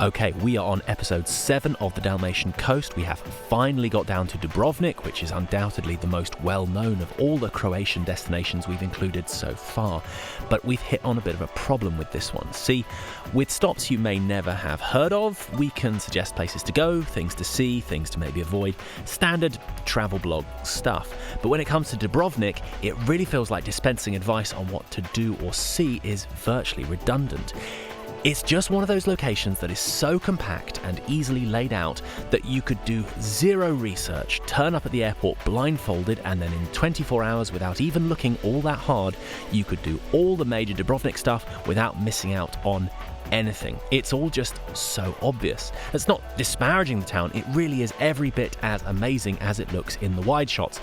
Okay, we are on episode 7 of the Dalmatian Coast. We have finally got down to Dubrovnik, which is undoubtedly the most well-known of all the Croatian destinations we've included so far. But we've hit on a bit of a problem with this one. See, with stops you may never have heard of, we can suggest places to go, things to see, things to maybe avoid, standard travel blog stuff. But when it comes to Dubrovnik, it really feels like dispensing advice on what to do or see is virtually redundant. It's just one of those locations that is so compact and easily laid out that you could do zero research, turn up at the airport blindfolded, and then in 24 hours, without even looking all that hard, you could do all the major Dubrovnik stuff without missing out on anything. It's all just so obvious. It's not disparaging the town, it really is every bit as amazing as it looks in the wide shots.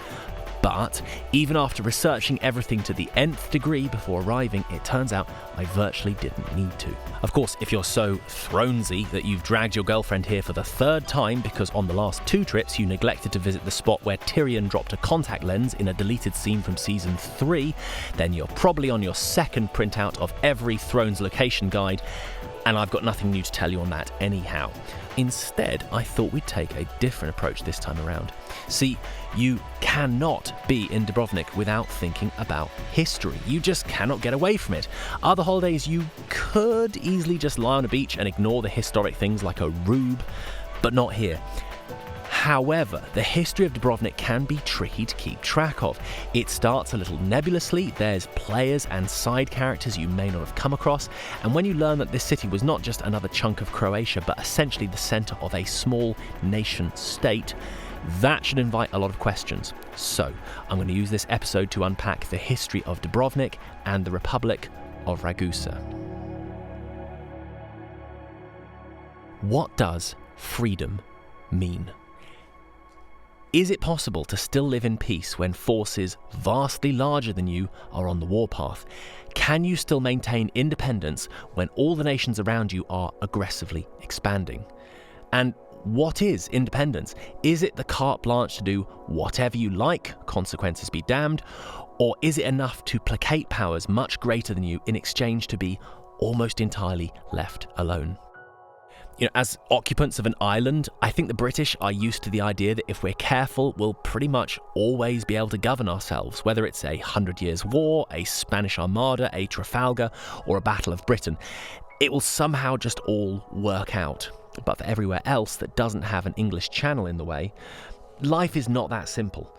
But even after researching everything to the nth degree before arriving, it turns out I virtually didn't need to. Of course, if you're so thronesy that you've dragged your girlfriend here for the 3rd time because on the last 2 trips you neglected to visit the spot where Tyrion dropped a contact lens in a deleted scene from season 3, then you're probably on your 2nd printout of every Thrones location guide, and I've got nothing new to tell you on that anyhow. Instead, I thought we'd take a different approach this time around. See, you cannot be in Dubrovnik without thinking about history. You just cannot get away from it. Other holidays, you could easily just lie on a beach and ignore the historic things like a rube, but not here. However, the history of Dubrovnik can be tricky to keep track of. It starts a little nebulously, there's players and side characters you may not have come across, and when you learn that this city was not just another chunk of Croatia, but essentially the centre of a small nation state, that should invite a lot of questions. So, I'm going to use this episode to unpack the history of Dubrovnik and the Republic of Ragusa. What does freedom mean? Is it possible to still live in peace when forces vastly larger than you are on the warpath? Can you still maintain independence when all the nations around you are aggressively expanding? And what is independence? Is it the carte blanche to do whatever you like, consequences be damned? Or is it enough to placate powers much greater than you in exchange to be almost entirely left alone? As occupants of an island, I think the British are used to the idea that if we're careful, we'll pretty much always be able to govern ourselves, whether it's a 100 Years' War, a Spanish Armada, a Trafalgar, or a Battle of Britain. It will somehow just all work out. But for everywhere else that doesn't have an English channel in the way, life is not that simple.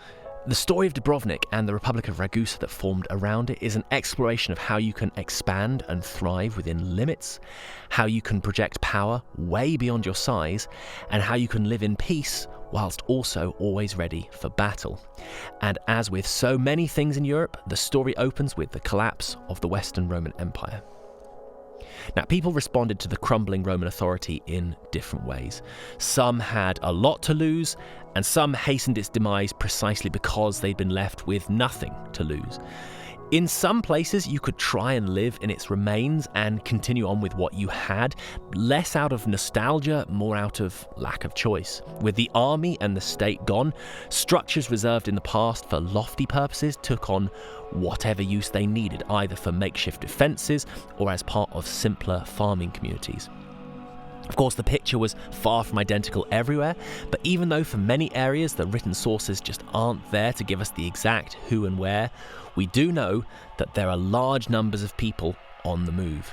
The story of Dubrovnik and the Republic of Ragusa that formed around it is an exploration of how you can expand and thrive within limits, how you can project power way beyond your size, and how you can live in peace whilst also always ready for battle. And as with so many things in Europe, the story opens with the collapse of the Western Roman Empire. Now, people responded to the crumbling Roman authority in different ways. Some had a lot to lose, and some hastened its demise precisely because they'd been left with nothing to lose. In some places, you could try and live in its remains and continue on with what you had, less out of nostalgia, more out of lack of choice. With the army and the state gone, structures reserved in the past for lofty purposes took on whatever use they needed, either for makeshift defences or as part of simpler farming communities. Of course, the picture was far from identical everywhere, but even though for many areas the written sources just aren't there to give us the exact who and where, we do know that there are large numbers of people on the move.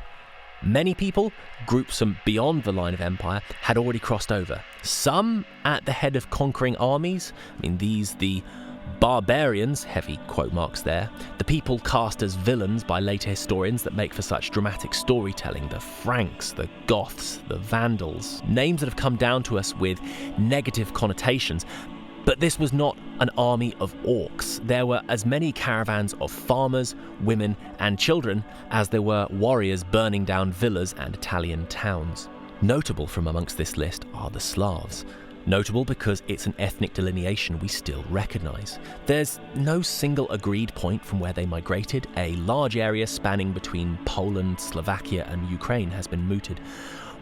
Many people, groups from beyond the line of empire, had already crossed over. Some at the head of conquering armies. The barbarians, heavy quote marks there, the people cast as villains by later historians that make for such dramatic storytelling, the Franks, the Goths, the Vandals, names that have come down to us with negative connotations. But this was not an army of orcs. There were as many caravans of farmers, women and children as there were warriors burning down villas and Italian towns. Notable from amongst this list are the Slavs. Notable because it's an ethnic delineation we still recognise. There's no single agreed point from where they migrated. A large area spanning between Poland, Slovakia and Ukraine has been mooted.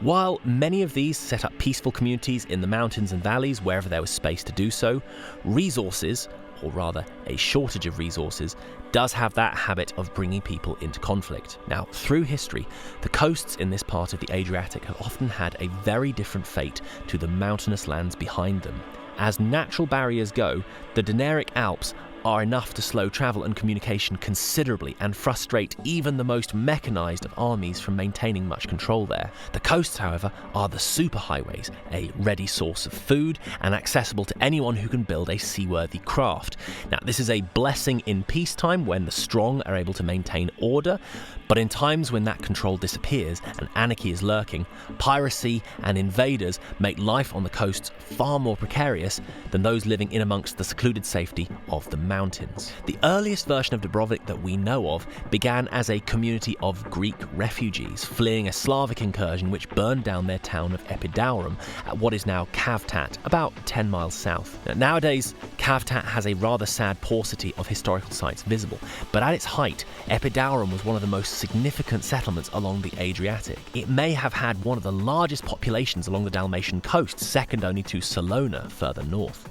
While many of these set up peaceful communities in the mountains and valleys wherever there was space to do so, resources, or rather a shortage of resources, does have that habit of bringing people into conflict. Now, through history, the coasts in this part of the Adriatic have often had a very different fate to the mountainous lands behind them. As natural barriers go, the Dinaric Alps are enough to slow travel and communication considerably and frustrate even the most mechanized of armies from maintaining much control there. The coasts, however, are the superhighways, a ready source of food and accessible to anyone who can build a seaworthy craft. Now, this is a blessing in peacetime when the strong are able to maintain order, but in times when that control disappears and anarchy is lurking, piracy and invaders make life on the coasts far more precarious than those living in amongst the secluded safety of the mountains. The earliest version of Dubrovnik that we know of began as a community of Greek refugees fleeing a Slavic incursion which burned down their town of Epidaurum at what is now Cavtat, about 10 miles south. Nowadays, Cavtat has a rather sad paucity of historical sites visible, but at its height, Epidaurum was one of the most significant settlements along the Adriatic. It may have had one of the largest populations along the Dalmatian coast, second only to Salona further north.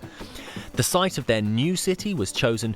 The site of their new city was chosen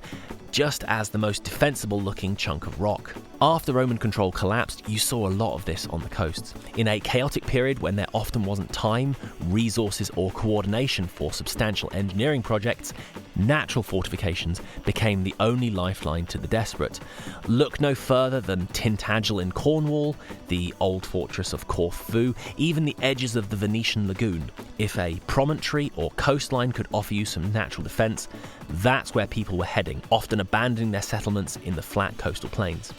just as the most defensible looking chunk of rock. After Roman control collapsed, you saw a lot of this on the coasts. In a chaotic period when there often wasn't time, resources or coordination for substantial engineering projects, natural fortifications became the only lifeline to the desperate. Look no further than Tintagel in Cornwall, the old fortress of Corfu, even the edges of the Venetian lagoon. If a promontory or coastline could offer you some natural defence, that's where people were heading, often abandoning their settlements in the flat coastal plains.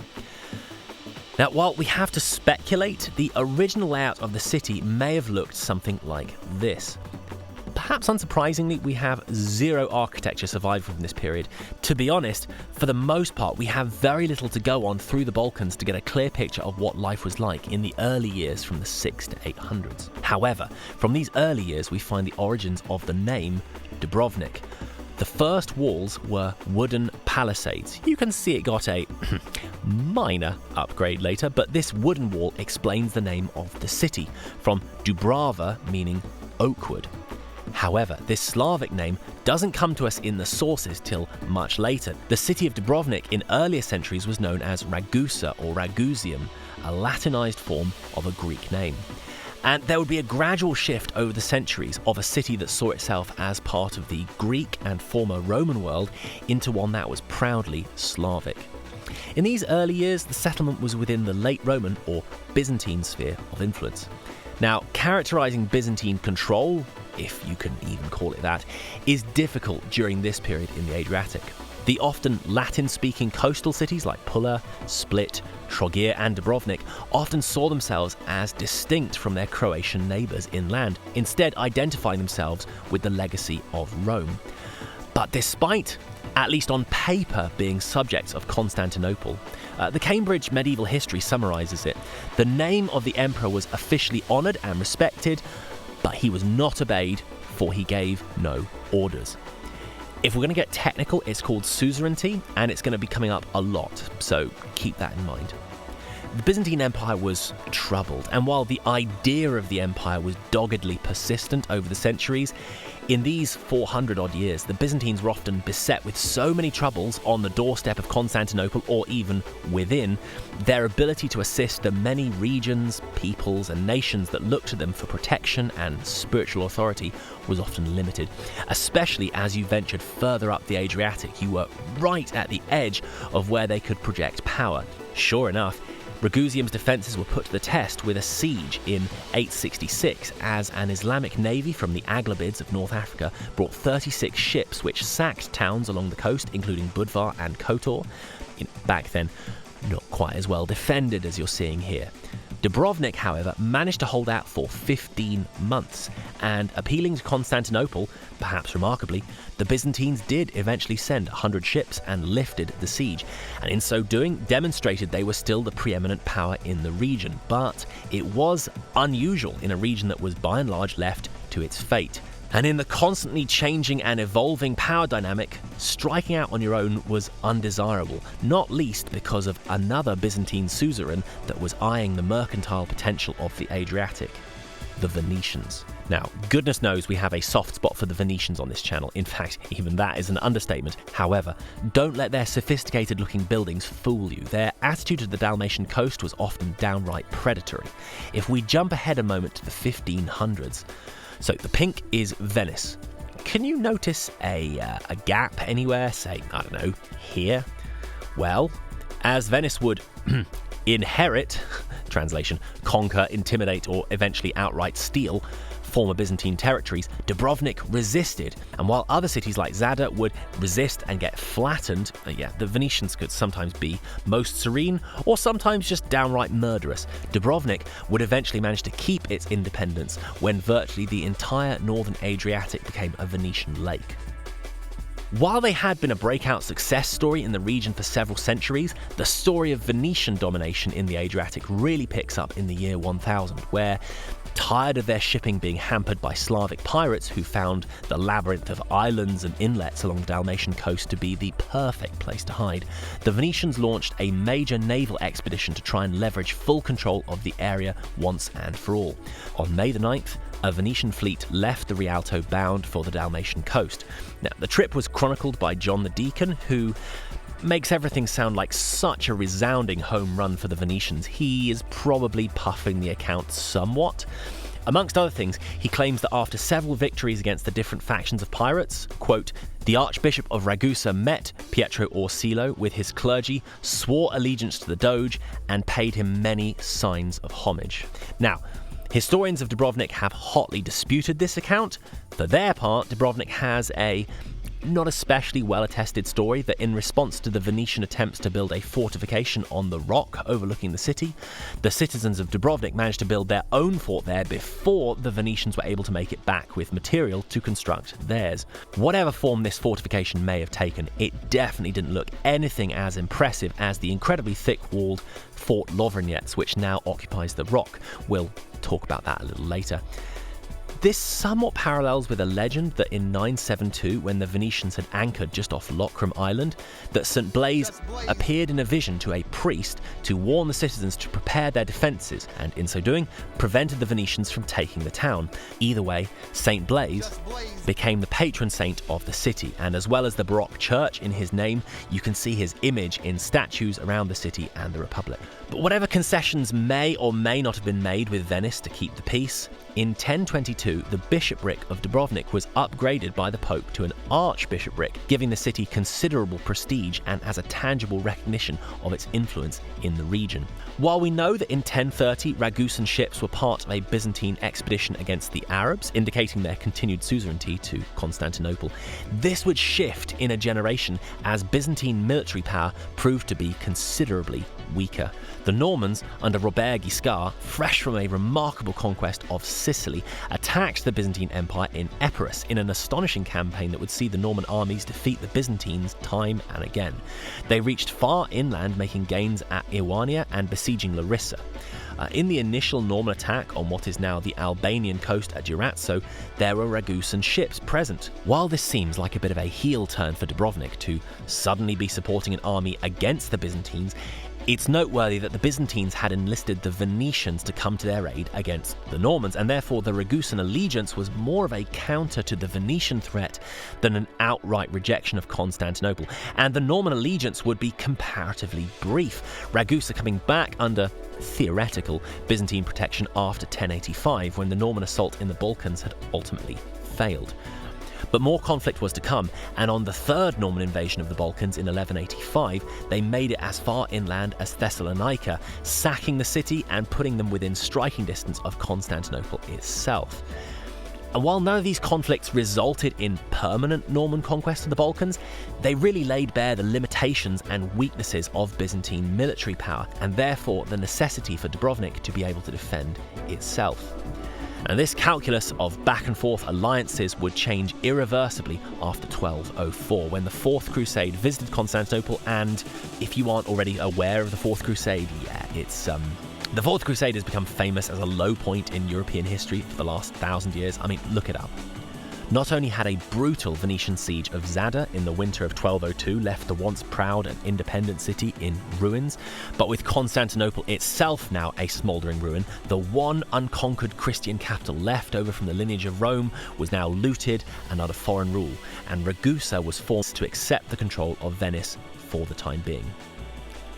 Now, while we have to speculate, the original layout of the city may have looked something like this. Perhaps unsurprisingly, we have zero architecture surviving from this period. To be honest, for the most part, we have very little to go on through the Balkans to get a clear picture of what life was like in the early years from the 600s to 800s. However, from these early years, we find the origins of the name Dubrovnik. The first walls were wooden palisades. You can see it got a minor upgrade later, but this wooden wall explains the name of the city, from Dubrava, meaning oakwood. However, this Slavic name doesn't come to us in the sources till much later. The city of Dubrovnik in earlier centuries was known as Ragusa or Ragusium, a Latinized form of a Greek name. And there would be a gradual shift over the centuries of a city that saw itself as part of the Greek and former Roman world into one that was proudly Slavic. In these early years, the settlement was within the late Roman or Byzantine sphere of influence. Now, characterizing Byzantine control, if you can even call it that, is difficult during this period in the Adriatic. The often Latin-speaking coastal cities like Pula, Split, Trogir and Dubrovnik often saw themselves as distinct from their Croatian neighbours inland, instead identifying themselves with the legacy of Rome. But despite, at least on paper, being subjects of Constantinople, the Cambridge medieval history summarises it. The name of the emperor was officially honoured and respected, but he was not obeyed, for he gave no orders. If we're going to get technical, it's called suzerainty, and it's going to be coming up a lot, so keep that in mind. The Byzantine Empire was troubled, and while the idea of the empire was doggedly persistent over the centuries, in these 400-odd years, the Byzantines were often beset with so many troubles on the doorstep of Constantinople or even within, their ability to assist the many regions, peoples and nations that looked to them for protection and spiritual authority was often limited. Especially as you ventured further up the Adriatic, you were right at the edge of where they could project power. Sure enough, Ragusium's defences were put to the test with a siege in 866 as an Islamic navy from the Aghlabids of North Africa brought 36 ships which sacked towns along the coast, including Budvar and Kotor. Back then, not quite as well defended as you're seeing here. Dubrovnik, however, managed to hold out for 15 months, and appealing to Constantinople, perhaps remarkably, the Byzantines did eventually send 100 ships and lifted the siege, and in so doing demonstrated they were still the preeminent power in the region. But it was unusual in a region that was by and large left to its fate. And in the constantly changing and evolving power dynamic, striking out on your own was undesirable, not least because of another Byzantine suzerain that was eyeing the mercantile potential of the Adriatic, the Venetians. Now, goodness knows we have a soft spot for the Venetians on this channel. In fact, even that is an understatement. However, don't let their sophisticated-looking buildings fool you. Their attitude to the Dalmatian coast was often downright predatory. If we jump ahead a moment to the 1500s, so the pink is Venice. Can you notice a gap anywhere, say, I don't know, here? Well, as Venice would inherit, translation, conquer, intimidate, or eventually outright steal former Byzantine territories, Dubrovnik resisted, and while other cities like Zadar would resist and get flattened, the Venetians could sometimes be most serene or sometimes just downright murderous. Dubrovnik would eventually manage to keep its independence when virtually the entire northern Adriatic became a Venetian lake. While they had been a breakout success story in the region for several centuries, the story of Venetian domination in the Adriatic really picks up in the year 1000, where, tired of their shipping being hampered by Slavic pirates who found the labyrinth of islands and inlets along the Dalmatian coast to be the perfect place to hide, the Venetians launched a major naval expedition to try and leverage full control of the area once and for all. On May the 9th, a Venetian fleet left the Rialto bound for the Dalmatian coast. Now, the trip was chronicled by John the Deacon, who makes everything sound like such a resounding home run for the Venetians. He is probably puffing the account somewhat. Amongst other things, he claims that after several victories against the different factions of pirates, quote, the Archbishop of Ragusa met Pietro Orsilo with his clergy, swore allegiance to the Doge, and paid him many signs of homage. Now, historians of Dubrovnik have hotly disputed this account. For their part, Dubrovnik has a not especially well-attested story that in response to the Venetian attempts to build a fortification on the rock overlooking the city, the citizens of Dubrovnik managed to build their own fort there before the Venetians were able to make it back with material to construct theirs. Whatever form this fortification may have taken, it definitely didn't look anything as impressive as the incredibly thick-walled Fort Lovrenets, which now occupies the rock. We'll talk about that a little later. This somewhat parallels with a legend that in 972, when the Venetians had anchored just off Lockram Island, that St. Blaise appeared in a vision to a priest to warn the citizens to prepare their defences, and in so doing, prevented the Venetians from taking the town. Either way, St. Blaise became the patron saint of the city, and as well as the Baroque church in his name, you can see his image in statues around the city and the Republic. But whatever concessions may or may not have been made with Venice to keep the peace, in 1022, the bishopric of Dubrovnik was upgraded by the Pope to an archbishopric, giving the city considerable prestige and as a tangible recognition of its influence in the region. While we know that in 1030, Ragusan ships were part of a Byzantine expedition against the Arabs, indicating their continued suzerainty to Constantinople, this would shift in a generation as Byzantine military power proved to be considerably weaker. The Normans, under Robert Guiscard, fresh from a remarkable conquest of Sicily, attacked the Byzantine Empire in Epirus in an astonishing campaign that would see the Norman armies defeat the Byzantines time and again. They reached far inland, making gains at Ioania and besieging Larissa. In the initial Norman attack on what is now the Albanian coast at Durazzo, there were Ragusan ships present. While this seems like a bit of a heel turn for Dubrovnik to suddenly be supporting an army against the Byzantines, it's noteworthy that the Byzantines had enlisted the Venetians to come to their aid against the Normans, and therefore the Ragusan allegiance was more of a counter to the Venetian threat than an outright rejection of Constantinople, and the Norman allegiance would be comparatively brief, Ragusa coming back under theoretical Byzantine protection after 1085, when the Norman assault in the Balkans had ultimately failed. But more conflict was to come, and on the third Norman invasion of the Balkans in 1185, they made it as far inland as Thessalonica, sacking the city and putting them within striking distance of Constantinople itself. And while none of these conflicts resulted in permanent Norman conquest of the Balkans, they really laid bare the limitations and weaknesses of Byzantine military power, and therefore the necessity for Dubrovnik to be able to defend itself. And this calculus of back-and-forth alliances would change irreversibly after 1204, when the Fourth Crusade visited Constantinople. And if you aren't already aware of the Fourth Crusade, the Fourth Crusade has become famous as a low point in European history for the last 1,000 years. I mean, look it up. Not only had a brutal Venetian siege of Zadar in the winter of 1202 left the once proud and independent city in ruins, but with Constantinople itself now a smouldering ruin, the one unconquered Christian capital left over from the lineage of Rome was now looted and under foreign rule, and Ragusa was forced to accept the control of Venice for the time being.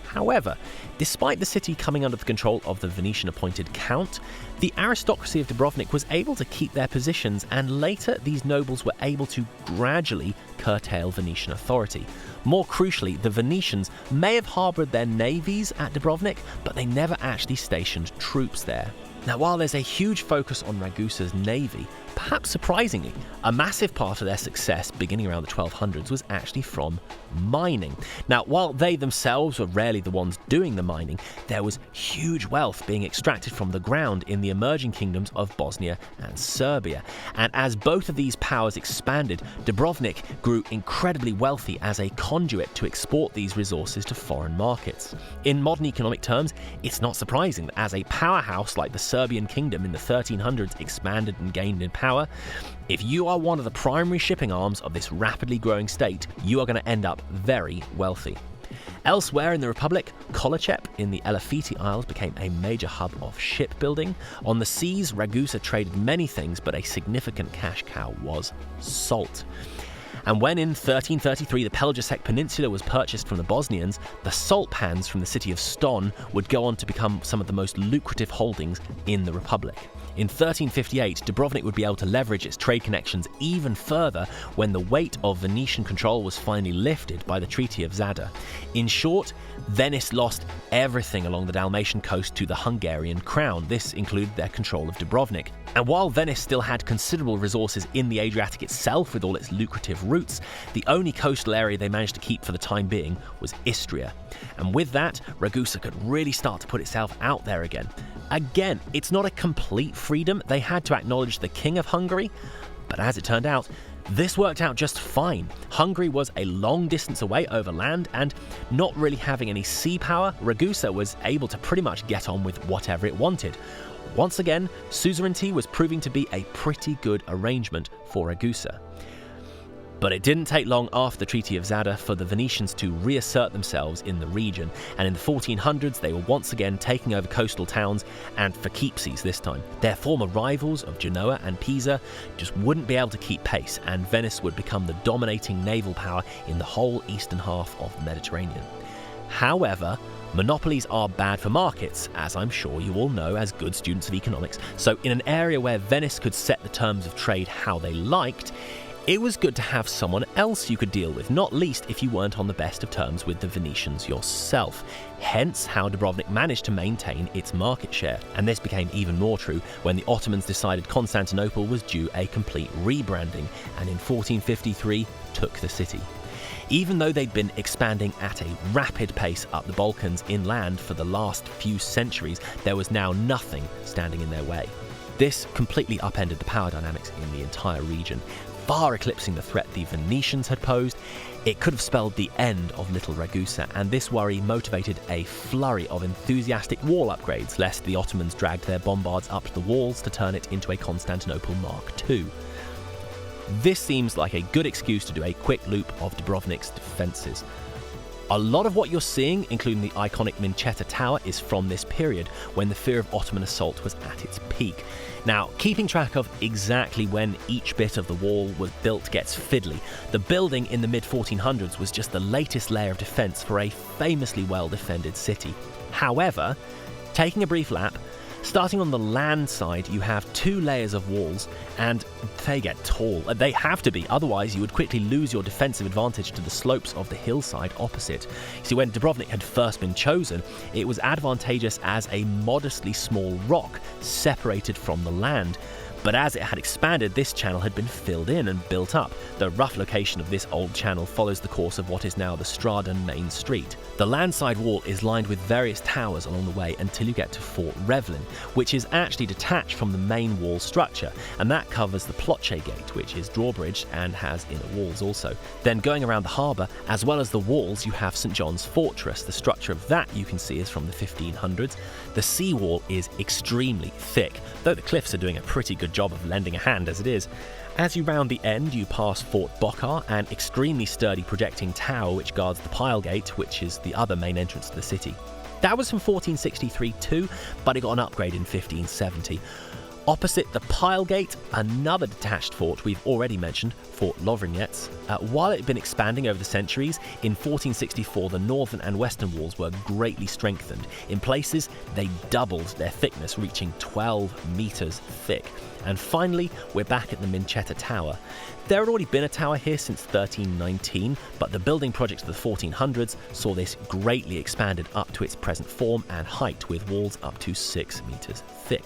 However, despite the city coming under the control of the Venetian-appointed count, the aristocracy of Dubrovnik was able to keep their positions, and later these nobles were able to gradually curtail Venetian authority. More crucially, the Venetians may have harboured their navies at Dubrovnik, but they never actually stationed troops there. Now, while there's a huge focus on Ragusa's navy, perhaps surprisingly, a massive part of their success beginning around the 1200s was actually from mining. Now, while they themselves were rarely the ones doing the mining, there was huge wealth being extracted from the ground in the emerging kingdoms of Bosnia and Serbia. And as both of these powers expanded, Dubrovnik grew incredibly wealthy as a conduit to export these resources to foreign markets. In modern economic terms, it's not surprising that as a powerhouse like the Serbian kingdom in the 1300s expanded and gained in power, if you are one of the primary shipping arms of this rapidly growing state, you are going to end up very wealthy. Elsewhere in the Republic, Kolocep in the Elafiti Isles became a major hub of shipbuilding. On the seas, Ragusa traded many things, but a significant cash cow was salt. And when in 1333 the Pelagosek Peninsula was purchased from the Bosnians, the salt pans from the city of Ston would go on to become some of the most lucrative holdings in the Republic. In 1358, Dubrovnik would be able to leverage its trade connections even further when the weight of Venetian control was finally lifted by the Treaty of Zadar. In short, Venice lost everything along the Dalmatian coast to the Hungarian crown. This included their control of Dubrovnik. And while Venice still had considerable resources in the Adriatic itself with all its lucrative routes, the only coastal area they managed to keep for the time being was Istria. And with that, Ragusa could really start to put itself out there again. Again, it's not a complete freedom. They had to acknowledge the King of Hungary, but as it turned out, this worked out just fine. Hungary was a long distance away over land, and not really having any sea power, Ragusa was able to pretty much get on with whatever it wanted. Once again, suzerainty was proving to be a pretty good arrangement for Ragusa. But it didn't take long after the Treaty of Zadar for the Venetians to reassert themselves in the region, and in the 1400s they were once again taking over coastal towns, and for keepsies this time. Their former rivals of Genoa and Pisa just wouldn't be able to keep pace, and Venice would become the dominating naval power in the whole eastern half of the Mediterranean. However, monopolies are bad for markets, as I'm sure you all know as good students of economics, so in an area where Venice could set the terms of trade how they liked, it was good to have someone else you could deal with, not least if you weren't on the best of terms with the Venetians yourself. Hence how Dubrovnik managed to maintain its market share. And this became even more true when the Ottomans decided Constantinople was due a complete rebranding, and in 1453 took the city. Even though they'd been expanding at a rapid pace up the Balkans inland for the last few centuries, there was now nothing standing in their way. This completely upended the power dynamics in the entire region, far eclipsing the threat the Venetians had posed. It could have spelled the end of Little Ragusa, and this worry motivated a flurry of enthusiastic wall upgrades, lest the Ottomans dragged their bombards up to the walls to turn it into a Constantinople Mark II. This seems like a good excuse to do a quick loop of Dubrovnik's defences. A lot of what you're seeing, including the iconic Mincheta Tower, is from this period, when the fear of Ottoman assault was at its peak. Now, keeping track of exactly when each bit of the wall was built gets fiddly. The building in the mid-1400s was just the latest layer of defence for a famously well-defended city. However, taking a brief lap, starting on the land side, you have two layers of walls, and they get tall. They have to be, otherwise you would quickly lose your defensive advantage to the slopes of the hillside opposite. See, when Dubrovnik had first been chosen, it was advantageous as a modestly small rock separated from the land. But as it had expanded, this channel had been filled in and built up. The rough location of this old channel follows the course of what is now the Stradan main street. The landside wall is lined with various towers along the way until you get to Fort Revlin, which is actually detached from the main wall structure, and that covers the Ploče Gate, which is drawbridged and has inner walls also. Then going around the harbour, as well as the walls, you have St John's Fortress. The structure of that you can see is from the 1500s. The seawall is extremely thick, though the cliffs are doing a pretty good job of lending a hand as it is. As you round the end, you pass Fort Bockar, an extremely sturdy projecting tower which guards the Pile Gate, which is the other main entrance to the city. That was from 1463 too, but it got an upgrade in 1570. Opposite the Pile Gate, another detached fort we've already mentioned, Fort Lovrenets. While it had been expanding over the centuries, in 1464 the northern and western walls were greatly strengthened. In places, they doubled their thickness, reaching 12 metres thick. And finally, we're back at the Minchetta Tower. There had already been a tower here since 1319, but the building projects of the 1400s saw this greatly expanded up to its present form and height, with walls up to 6 metres thick.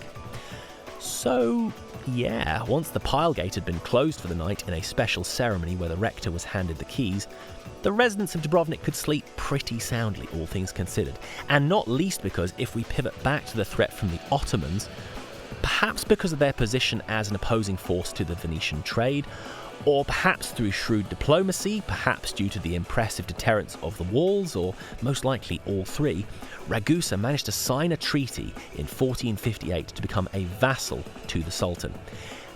So, yeah, once the Pile Gate had been closed for the night in a special ceremony where the rector was handed the keys, the residents of Dubrovnik could sleep pretty soundly, all things considered. And not least because if we pivot back to the threat from the Ottomans, perhaps because of their position as an opposing force to the Venetian trade, or perhaps through shrewd diplomacy, perhaps due to the impressive deterrence of the walls, or most likely all three, Ragusa managed to sign a treaty in 1458 to become a vassal to the Sultan.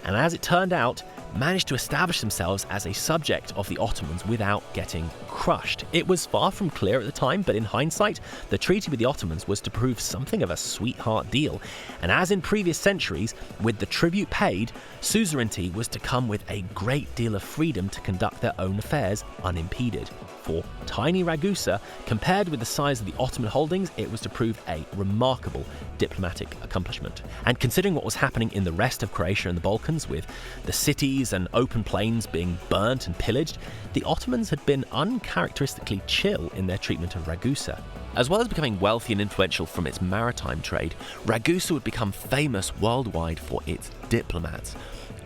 And as it turned out, managed to establish themselves as a subject of the Ottomans without getting crushed. It was far from clear at the time, but in hindsight, the treaty with the Ottomans was to prove something of a sweetheart deal. And as in previous centuries, with the tribute paid, suzerainty was to come with a great deal of freedom to conduct their own affairs unimpeded. For tiny Ragusa, compared with the size of the Ottoman holdings, it was to prove a remarkable diplomatic accomplishment. And considering what was happening in the rest of Croatia and the Balkans, with the cities and open plains being burnt and pillaged, the Ottomans had been uncharacteristically chill in their treatment of Ragusa. As well as becoming wealthy and influential from its maritime trade, Ragusa would become famous worldwide for its diplomats.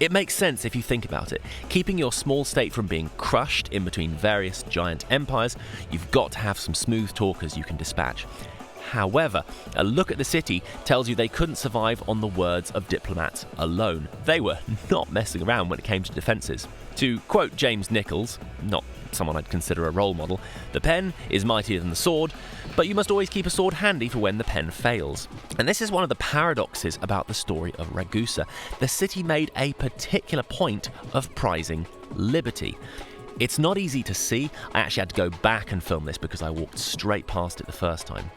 It makes sense if you think about it. Keeping your small state from being crushed in between various giant empires, you've got to have some smooth talkers you can dispatch. However, a look at the city tells you they couldn't survive on the words of diplomats alone. They were not messing around when it came to defences. To quote James Nichols, not someone I'd consider a role model, the pen is mightier than the sword, but you must always keep a sword handy for when the pen fails. And this is one of the paradoxes about the story of Ragusa. The city made a particular point of prizing liberty. It's not easy to see. I actually had to go back and film this because I walked straight past it the first time.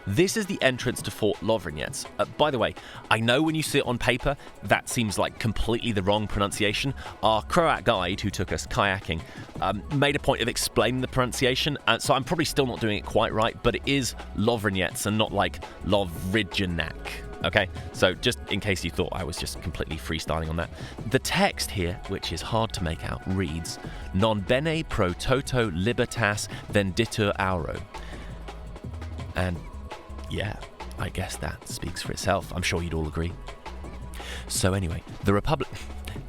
This is the entrance to Fort Lovrenets. By the way, I know when you see it on paper, that seems like completely the wrong pronunciation. Our Croat guide who took us kayaking made a point of explaining the pronunciation, so I'm probably still not doing it quite right, but it is Lovrenets and not like Lovrijanak. Okay, so just in case you thought I was just completely freestyling on that. The text here, which is hard to make out, reads, Non bene pro toto libertas venditur auro. And yeah, I guess that speaks for itself. I'm sure you'd all agree. So anyway, the Republic...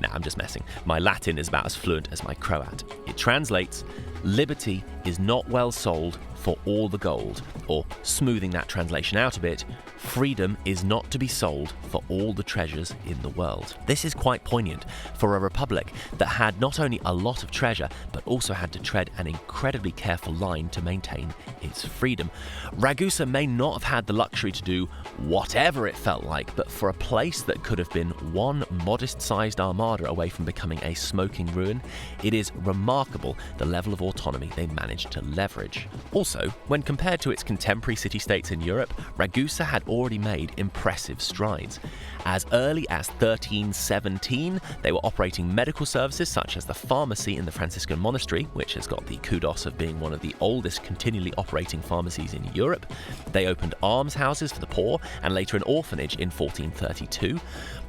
Nah, I'm just messing. My Latin is about as fluent as my Croat. It translates, liberty is not well sold for all the gold, or smoothing that translation out a bit, freedom is not to be sold for all the treasures in the world. This is quite poignant for a republic that had not only a lot of treasure, but also had to tread an incredibly careful line to maintain its freedom. Ragusa may not have had the luxury to do whatever it felt like, but for a place that could have been one modest-sized armada away from becoming a smoking ruin, it is remarkable the level of autonomy they managed to leverage. Also, when compared to its contemporary city-states in Europe, Ragusa had already made impressive strides. As early as 1317, they were operating medical services such as the pharmacy in the Franciscan monastery, which has got the kudos of being one of the oldest continually operating pharmacies in Europe. They opened almshouses for the poor and later an orphanage in 1432,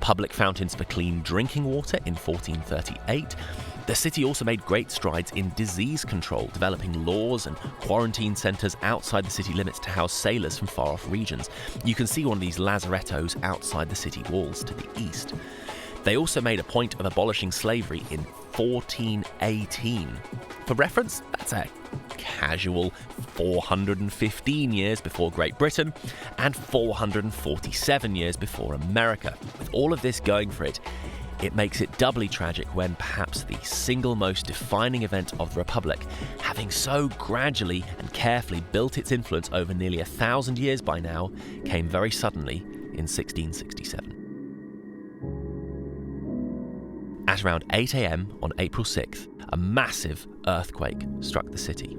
public fountains for clean drinking water in 1438. The city also made great strides in disease control, developing laws and quarantine centres outside the city limits to house sailors from far-off regions. You can see one of these lazarettos outside the city walls to the east. They also made a point of abolishing slavery in 1418. For reference, that's a casual 415 years before Great Britain and 447 years before America. With all of this going for it, it makes it doubly tragic when perhaps the single most defining event of the Republic, having so gradually and carefully built its influence over nearly 1,000 years by now, came very suddenly in 1667. At around 8 a.m. on April 6th, a massive earthquake struck the city.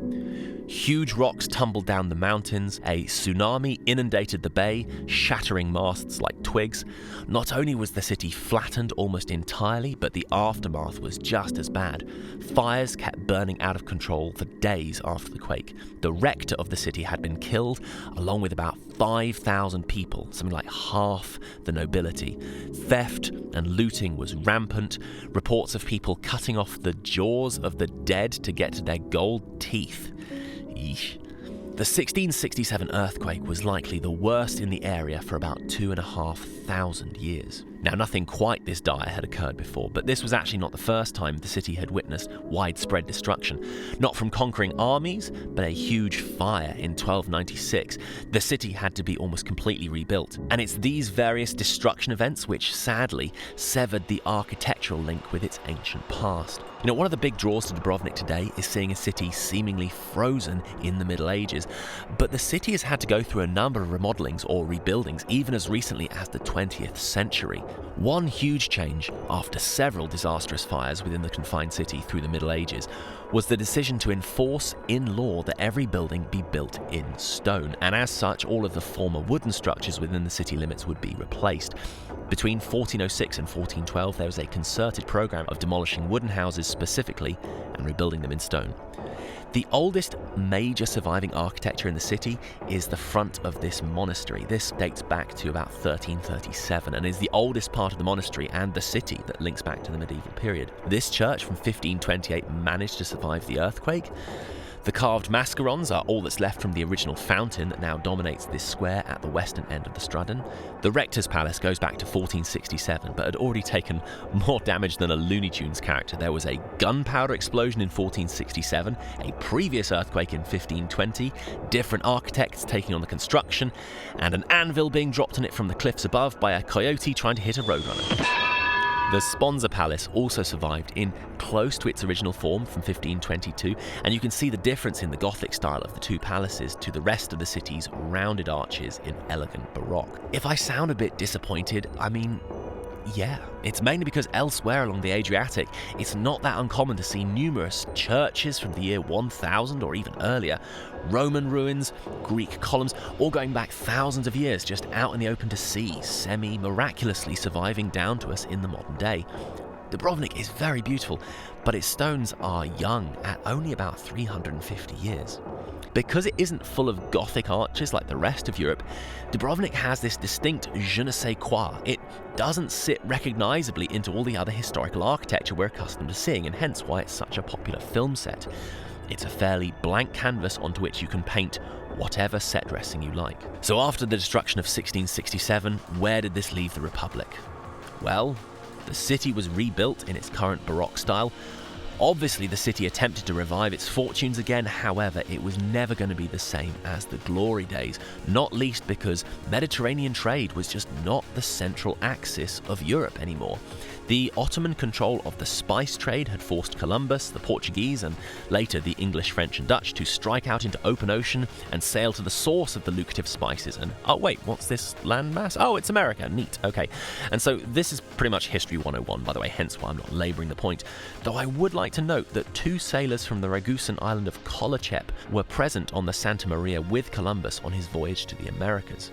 Huge rocks tumbled down the mountains, a tsunami inundated the bay, shattering masts like twigs. Not only was the city flattened almost entirely, but the aftermath was just as bad. Fires kept burning out of control for days after the quake. The rector of the city had been killed, along with about 5,000 people, something like half the nobility. Theft and looting was rampant. Reports of people cutting off the jaws of the dead to get to their gold teeth. Yeesh. The 1667 earthquake was likely the worst in the area for about 2,500 years. Now, nothing quite this dire had occurred before, but this was actually not the first time the city had witnessed widespread destruction. Not from conquering armies, but a huge fire in 1296. The city had to be almost completely rebuilt. And it's these various destruction events which sadly severed the architectural link with its ancient past. You know, one of the big draws to Dubrovnik today is seeing a city seemingly frozen in the Middle Ages. But the city has had to go through a number of remodelings or rebuildings even as recently as the 20th century. One huge change after several disastrous fires within the confined city through the Middle Ages was the decision to enforce in law that every building be built in stone, and as such all of the former wooden structures within the city limits would be replaced. Between 1406 and 1412 there was a concerted program of demolishing wooden houses specifically and rebuilding them in stone. The oldest major surviving architecture in the city is the front of this monastery. This dates back to about 1337 and is the oldest part of the monastery and the city that links back to the medieval period. This church from 1528 managed to survive the earthquake. The carved mascarons are all that's left from the original fountain that now dominates this square at the western end of the Stradon. The rector's palace goes back to 1467, but had already taken more damage than a Looney Tunes character. There was a gunpowder explosion in 1467, a previous earthquake in 1520, different architects taking on the construction, and an anvil being dropped on it from the cliffs above by a coyote trying to hit a roadrunner. The Sponza Palace also survived in close to its original form from 1522, and you can see the difference in the Gothic style of the two palaces to the rest of the city's rounded arches in elegant Baroque. If I sound a bit disappointed, I mean, yeah, it's mainly because elsewhere along the Adriatic, it's not that uncommon to see numerous churches from the year 1000 or even earlier, Roman ruins, Greek columns, all going back thousands of years just out in the open to sea, semi-miraculously surviving down to us in the modern day. Dubrovnik is very beautiful, but its stones are young at only about 350 years. Because it isn't full of Gothic arches like the rest of Europe, Dubrovnik has this distinct je ne sais quoi. It doesn't sit recognisably into all the other historical architecture we're accustomed to seeing, and hence why it's such a popular film set. It's a fairly blank canvas onto which you can paint whatever set dressing you like. So after the destruction of 1667, where did this leave the Republic? Well, the city was rebuilt in its current Baroque style. Obviously, the city attempted to revive its fortunes again, however, it was never going to be the same as the glory days, not least because Mediterranean trade was just not the central axis of Europe anymore. The Ottoman control of the spice trade had forced Columbus, the Portuguese, and later the English, French and Dutch to strike out into open ocean and sail to the source of the lucrative spices. And, oh wait, what's this landmass? Oh, it's America. Neat. Okay. And so this is pretty much History 101, by the way, hence why I'm not labouring the point. Though I would like to note that 2 sailors from the Ragusan island of Kolachep were present on the Santa Maria with Columbus on his voyage to the Americas.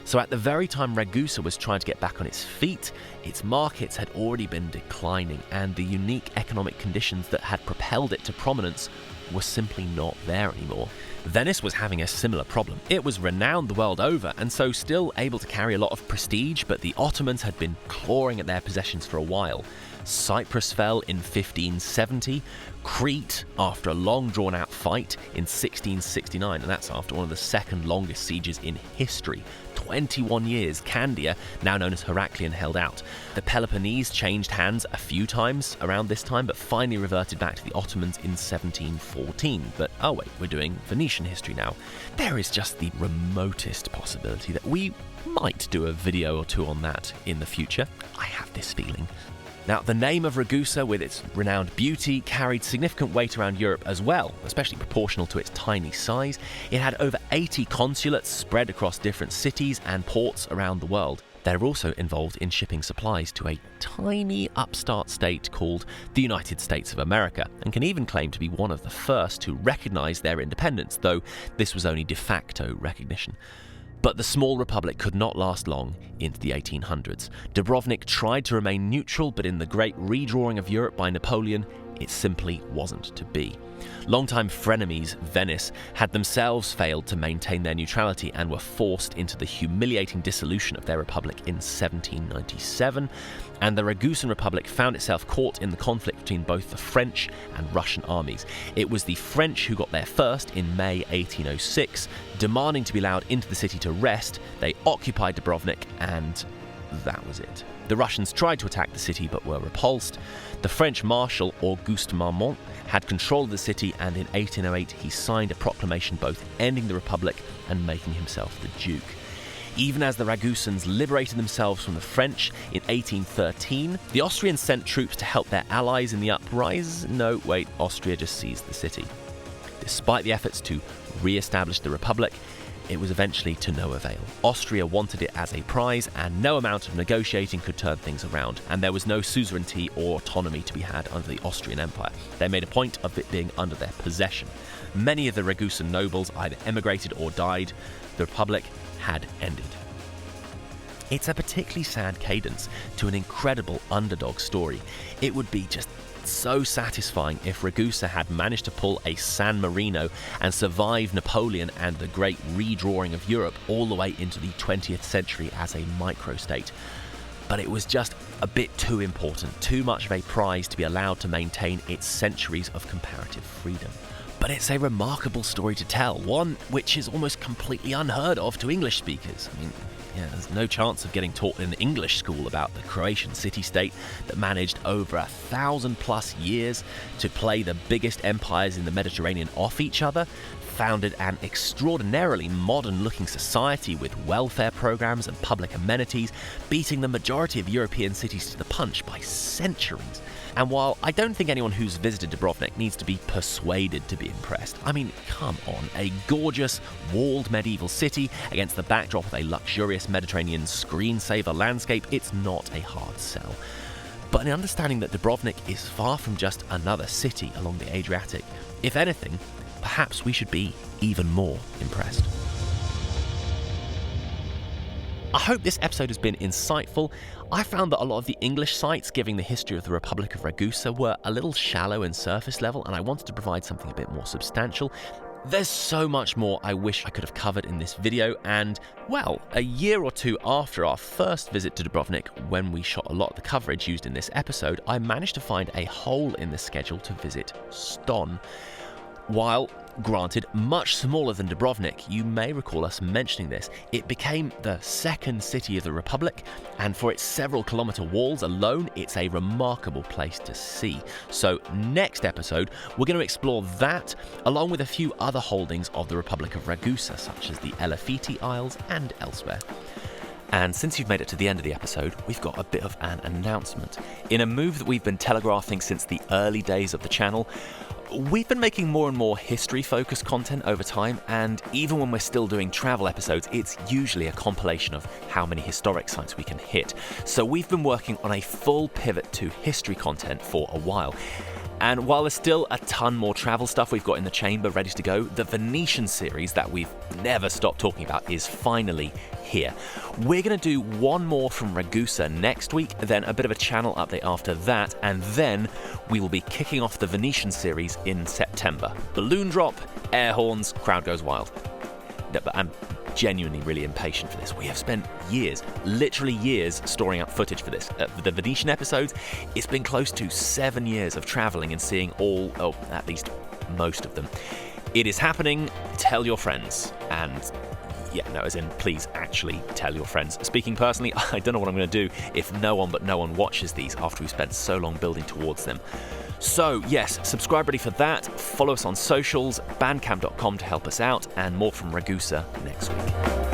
So at the very time Ragusa was trying to get back on its feet, its markets had already been declining, and the unique economic conditions that had propelled it to prominence were simply not there anymore. Venice was having a similar problem. It was renowned the world over, and so still able to carry a lot of prestige, but the Ottomans had been clawing at their possessions for a while. Cyprus fell in 1570, Crete after a long drawn-out fight in 1669, and that's after one of the second longest sieges in history. 21 years, Candia, now known as Heraclion, held out. The Peloponnese changed hands a few times around this time, but finally reverted back to the Ottomans in 1714. But oh wait, we're doing Venetian history now. There is just the remotest possibility that we might do a video or two on that in the future. I have this feeling. Now, the name of Ragusa, with its renowned beauty, carried significant weight around Europe as well, especially proportional to its tiny size. It had over 80 consulates spread across different cities and ports around the world. They're also involved in shipping supplies to a tiny upstart state called the United States of America, and can even claim to be one of the first to recognise their independence, though this was only de facto recognition. But the small republic could not last long into the 1800s. Dubrovnik tried to remain neutral, but in the great redrawing of Europe by Napoleon, it simply wasn't to be. Longtime frenemies, Venice, had themselves failed to maintain their neutrality and were forced into the humiliating dissolution of their republic in 1797, and the Ragusan Republic found itself caught in the conflict between both the French and Russian armies. It was the French who got there first in May 1806, demanding to be allowed into the city to rest. They occupied Dubrovnik, and that was it. The Russians tried to attack the city but were repulsed. The French Marshal Auguste Marmont had control of the city, and in 1808 he signed a proclamation both ending the Republic and making himself the Duke. Even as the Ragusans liberated themselves from the French in 1813, the Austrians sent troops to help their allies in the uprising. No, wait, Austria just seized the city. Despite the efforts to re-establish the Republic, it was eventually to no avail. Austria wanted it as a prize, and no amount of negotiating could turn things around, and there was no suzerainty or autonomy to be had under the Austrian Empire. They made a point of it being under their possession. Many of the Ragusan nobles either emigrated or died. The Republic had ended. It's a particularly sad cadence to an incredible underdog story. It would be just so satisfying if Ragusa had managed to pull a San Marino and survive Napoleon and the great redrawing of Europe all the way into the 20th century as a microstate. But it was just a bit too important, too much of a prize to be allowed to maintain its centuries of comparative freedom. But it's a remarkable story to tell, one which is almost completely unheard of to English speakers. I mean, there's no chance of getting taught in the English school about the Croatian city-state that managed over 1,000+ years to play the biggest empires in the Mediterranean off each other, founded an extraordinarily modern-looking society with welfare programs and public amenities, beating the majority of European cities to the punch by centuries. And while I don't think anyone who's visited Dubrovnik needs to be persuaded to be impressed, I mean, come on, a gorgeous, walled medieval city against the backdrop of a luxurious Mediterranean screensaver landscape, it's not a hard sell. But in understanding that Dubrovnik is far from just another city along the Adriatic, if anything, perhaps we should be even more impressed. I hope this episode has been insightful. I found that a lot of the English sites giving the history of the Republic of Ragusa were a little shallow and surface level, and I wanted to provide something a bit more substantial. There's so much more I wish I could have covered in this video, and, well, a year or two after our first visit to Dubrovnik, when we shot a lot of the coverage used in this episode, I managed to find a hole in the schedule to visit Ston. While, granted, much smaller than Dubrovnik, you may recall us mentioning this, it became the second city of the Republic, and for its several kilometre walls alone, it's a remarkable place to see. So next episode, we're going to explore that, along with a few other holdings of the Republic of Ragusa, such as the Elefiti Isles and elsewhere. And since you've made it to the end of the episode, we've got a bit of an announcement. In a move that we've been telegraphing since the early days of the channel, we've been making more and more history-focused content over time, and even when we're still doing travel episodes, it's usually a compilation of how many historic sites we can hit. So we've been working on a full pivot to history content for a while. And while there's still a ton more travel stuff we've got in the chamber ready to go, the Venetian series that we've never stopped talking about is finally here. We're going to do one more from Ragusa next week, then a bit of a channel update after that, and then we will be kicking off the Venetian series in September. Balloon drop, air horns, crowd goes wild. No, but I'm genuinely really impatient for this. We have spent years, literally years, storing up footage for this. The Venetian episodes, it's been close to 7 years of travelling and seeing at least most of them. It is happening. Tell your friends. And as in, please actually tell your friends. Speaking personally, I don't know what I'm going to do if no one watches these after we've spent so long building towards them. So yes, subscribe ready for that. Follow us on socials, bandcamp.com to help us out, and more from Ragusa next week.